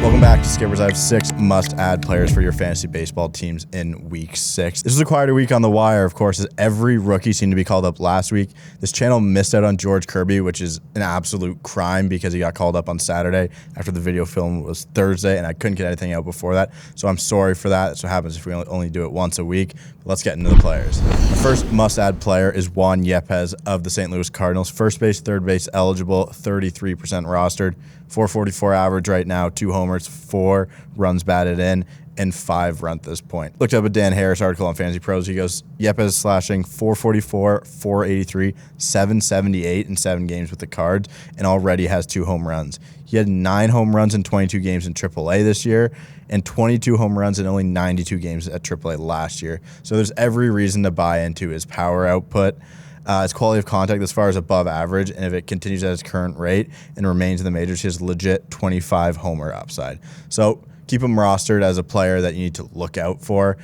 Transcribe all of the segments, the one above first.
Welcome back to Skippers. I have 6 must-add players for your fantasy baseball teams in Week 6. This was a quieter week on the wire, of course, as every rookie seemed to be called up last week. This channel missed out on George Kirby, which is an absolute crime because he got called up on Saturday after the video film was Thursday, and I couldn't get anything out before that. So I'm sorry for that. That's what happens if we only do it once a week. But let's get into the players. The first must-add player is Juan Yepez of the St. Louis Cardinals. First base, third base eligible, 33% rostered. 444 average right now, 2 homers, 4 runs batted in, and 5 run at this point. Looked up a Dan Harris article on Fantasy Pros. He goes, Yepez slashing 444, 483, 778 in 7 games with the Cards, and already has 2 home runs. He had 9 home runs in 22 games in AAA this year, and 22 home runs in only 92 games at AAA last year. So there's every reason to buy into his power output. His quality of contact as far as above average, and if it continues at its current rate and remains in the majors, he has legit 25 homer upside. So keep him rostered as a player that you need to look out for.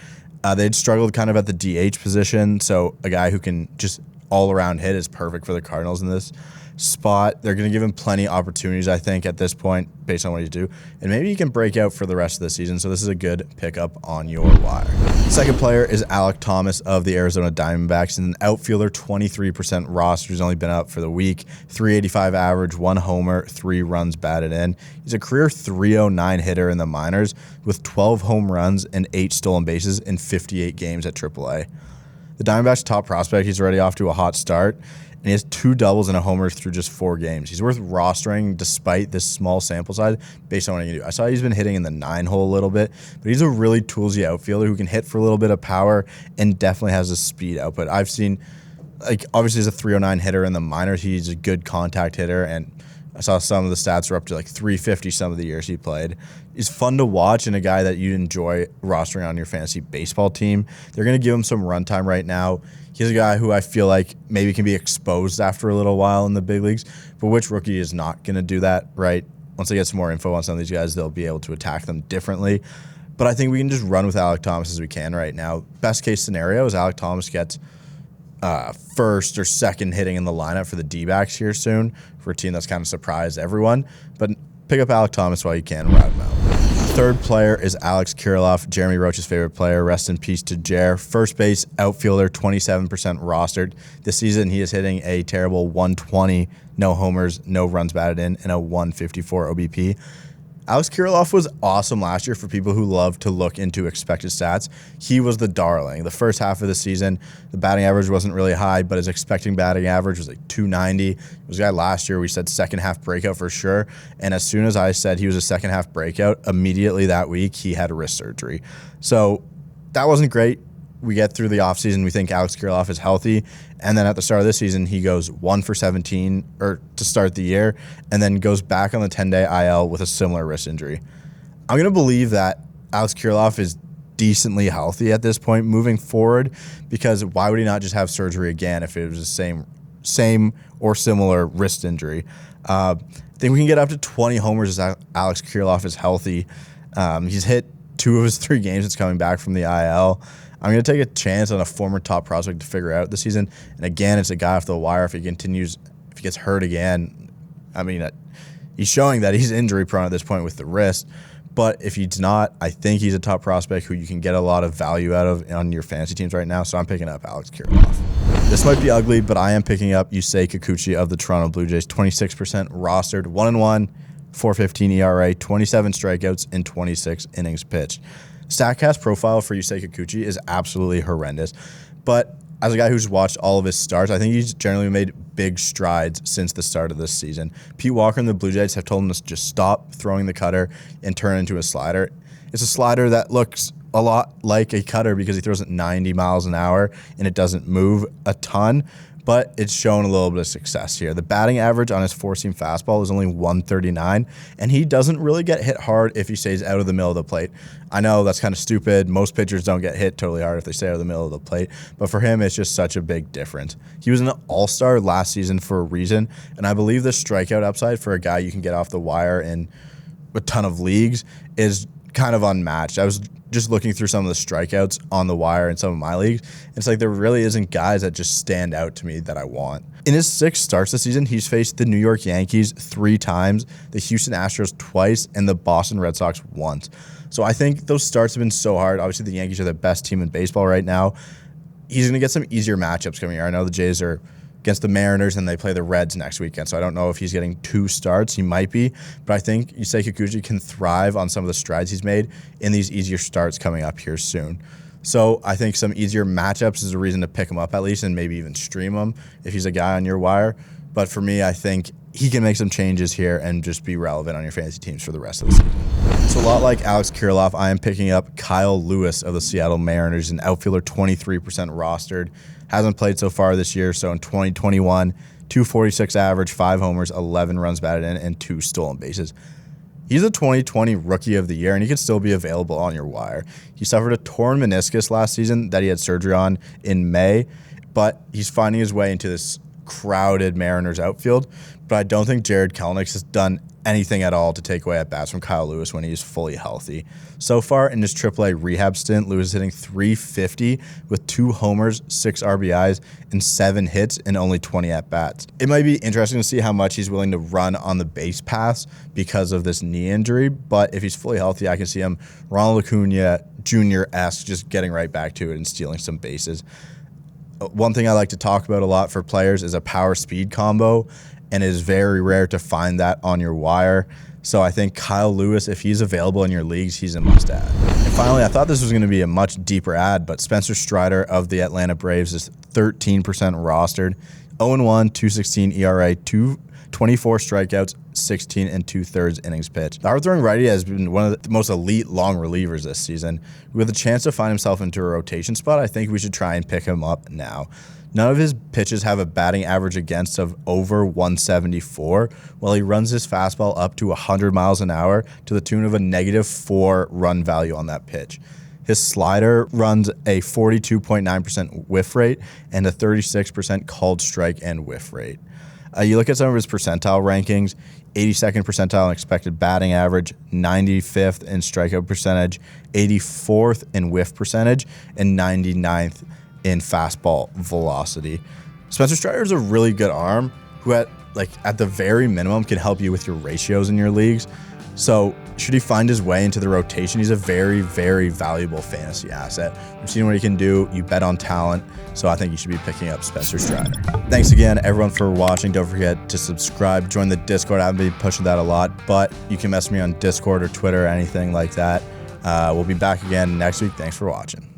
They'd struggled kind of at the DH position, so a guy who can just all-around hit is perfect for the Cardinals in this spot. They're going to give him plenty of opportunities, I think, at this point, based on what he's due. And maybe he can break out for the rest of the season, so this is a good pickup on your wire. Second player is Alek Thomas of the Arizona Diamondbacks. An outfielder, 23% roster. He's only been up for the week. 385 average, 1 homer, 3 runs batted in. He's a career 309 hitter in the minors with 12 home runs and 8 stolen bases in 58 games at AAA. The Diamondbacks' top prospect, he's already off to a hot start, and he has 2 doubles and a homer through just 4 games. He's worth rostering despite this small sample size based on what he can do. I saw he's been hitting in the 9-hole a little bit, but he's a really toolsy outfielder who can hit for a little bit of power and definitely has a speed output. I've seen, like, obviously he's a 309 hitter in the minors. He's a good contact hitter, and I saw some of the stats were up to like 350 some of the years he played. He's fun to watch and a guy that you'd enjoy rostering on your fantasy baseball team. They're going to give him some runtime right now. He's a guy who I feel like maybe can be exposed after a little while in the big leagues, but which rookie is not going to do that, right? Once they get some more info on some of these guys, they'll be able to attack them differently. But I think we can just run with Alek Thomas as we can right now. Best case scenario is Alek Thomas gets first or second hitting in the lineup for the D-backs here soon for a team that's kind of surprised everyone. But pick up Alek Thomas while you can, ride him out. Third player is Alex Kirilloff, Jeremy Roach's favorite player. Rest in peace to Jer. First base outfielder, 27% rostered. This season, he is hitting a terrible 120, no homers, no runs batted in, and a 154 OBP. Alex Kirilloff was awesome last year for people who love to look into expected stats. He was the darling. The first half of the season, the batting average wasn't really high, but his expecting batting average was like 290. It was a guy last year we said second half breakout for sure. And as soon as I said he was a second half breakout, immediately that week he had wrist surgery. So that wasn't great. We get through the offseason, we think Alex Kirilloff is healthy, and then at the start of this season, he goes 1 for 17 to start the year, and then goes back on the 10-day IL with a similar wrist injury. I'm going to believe that Alex Kirilloff is decently healthy at this point moving forward, because why would he not just have surgery again if it was the same or similar wrist injury? I think we can get up to 20 homers as Alex Kirilloff is healthy. He's hit 2 of his 3 games since coming back from the IL. I'm going to take a chance on a former top prospect to figure out this season. And again, it's a guy off the wire. If he gets hurt again, I mean, he's showing that he's injury prone at this point with the wrist. But if he's not, I think he's a top prospect who you can get a lot of value out of on your fantasy teams right now. So I'm picking up Alex Kirilloff. This might be ugly, but I am picking up Yusei Kikuchi of the Toronto Blue Jays, 26% rostered, 1-1, 4.15 ERA, 27 strikeouts in 26 innings pitched. StatCast profile for Yusei Kikuchi is absolutely horrendous, but as a guy who's watched all of his starts, I think he's generally made big strides since the start of this season. Pete Walker and the Blue Jays have told him to just stop throwing the cutter and turn it into a slider. It's a slider that looks a lot like a cutter because he throws it 90 miles an hour and it doesn't move a ton, but it's shown a little bit of success here. The batting average on his four-seam fastball is only 139, and he doesn't really get hit hard if he stays out of the middle of the plate. I know that's kind of stupid. Most pitchers don't get hit totally hard if they stay out of the middle of the plate, but for him, it's just such a big difference. He was an all-star last season for a reason, and I believe the strikeout upside for a guy you can get off the wire in a ton of leagues is kind of unmatched. I was just looking through some of the strikeouts on the wire in some of my leagues. It's like there really isn't guys that just stand out to me that I want. In his 6 starts this season, he's faced the New York Yankees 3 times, the Houston Astros twice, and the Boston Red Sox once. So I think those starts have been so hard. Obviously, the Yankees are the best team in baseball right now. He's going to get some easier matchups coming here. I know the Jays are against the Mariners, and they play the Reds next weekend. So I don't know if he's getting 2 starts. He might be. But I think Yusei Kikuchi can thrive on some of the strides he's made in these easier starts coming up here soon. So I think some easier matchups is a reason to pick him up at least and maybe even stream him if he's a guy on your wire. But for me, I think he can make some changes here and just be relevant on your fantasy teams for the rest of the season. So a lot like Alex Kirilloff, I am picking up Kyle Lewis of the Seattle Mariners, an outfielder 23% rostered. Hasn't played so far this year, so in 2021, 246 average, 5 homers, 11 runs batted in, and 2 stolen bases. He's a 2020 Rookie of the Year, and he could still be available on your wire. He suffered a torn meniscus last season that he had surgery on in May, but he's finding his way into this crowded Mariners outfield. But I don't think Jared Kelenic has done anything at all to take away at bats from Kyle Lewis when he's fully healthy. So far in his AAA rehab stint, Lewis is hitting .350 with 2 homers, 6 RBIs, and 7 hits in only 20 at-bats. It might be interesting to see how much he's willing to run on the base paths because of this knee injury, but if he's fully healthy, I can see him Ronald Acuna Jr.-esque just getting right back to it and stealing some bases. One thing I like to talk about a lot for players is a power-speed combo, and it is very rare to find that on your wire. So I think Kyle Lewis, if he's available in your leagues, he's a must-add. And finally, I thought this was going to be a much deeper ad, but Spencer Strider of the Atlanta Braves is 13% rostered, 0-1, 2.16 ERA, 24 strikeouts, 16 2/3 innings pitched. The hard-throwing righty has been one of the most elite long relievers this season. With a chance to find himself into a rotation spot, I think we should try and pick him up now. None of his pitches have a batting average against of over 174, while he runs his fastball up to 100 miles an hour to the tune of a -4 run value on that pitch. His slider runs a 42.9% whiff rate and a 36% called strike and whiff rate. You look at some of his percentile rankings, 82nd percentile in expected batting average, 95th in strikeout percentage, 84th in whiff percentage, and 99th in fastball velocity. Spencer Strider is a really good arm who at the very minimum can help you with your ratios in your leagues. So should he find his way into the rotation, he's a very, very valuable fantasy asset. We've seen what he can do. You bet on talent. So I think you should be picking up Spencer Strider. Thanks again, everyone, for watching. Don't forget to subscribe. Join the Discord. I haven't been pushing that a lot, but you can message me on Discord or Twitter or anything like that. We'll be back again next week. Thanks for watching.